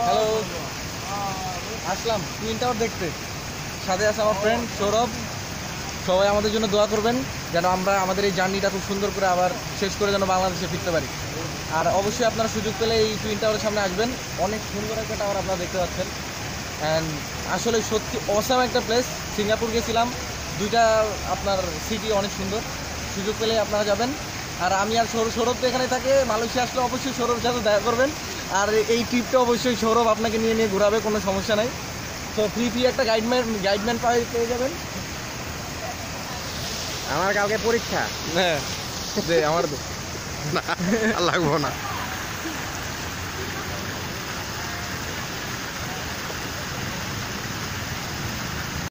Hello, আসলাম twin tower দেখতে। সাথে আছে আমার ফ্রেন্ড সৌরভ। সবাই আমাদের জন্য দোয়া করবেন যেন আমরা আমাদের এই জার্নিটা খুব সুন্দর করে আবার শেষ করে যেন বাংলাদেশে ফিরতে পারি। আর অবশ্যই আপনারা সুযোগ পেলে এই টুইন টাওয়ারের সামনে আসবেন। অনেক সুন্দর একটা টাওয়ার আপনারা দেখতে পাচ্ছেন। অ্যান্ড আসলে সত্যি অসাম একটা প্লেস। সিঙ্গাপুর গেছিলাম, দুইটা আপনার সিটি অনেক সুন্দর। সুযোগ পেলে আপনারা যাবেন। আর আমি আর সৌরভ তো এখানে থাকে, মালয়েশিয়া আসলে অবশ্যই সৌরভের সাথে দেখা করবেন। আর এই ট্রিপটা অবশ্যই সৌরভ আপনাকে নিয়ে ঘোরাবে, কোনো সমস্যা নাই। তো ফ্রি একটা গাইডম্যান পেয়ে যাবেন। আমার কালকে পরীক্ষা। হ্যাঁ, আমার লাগবো না।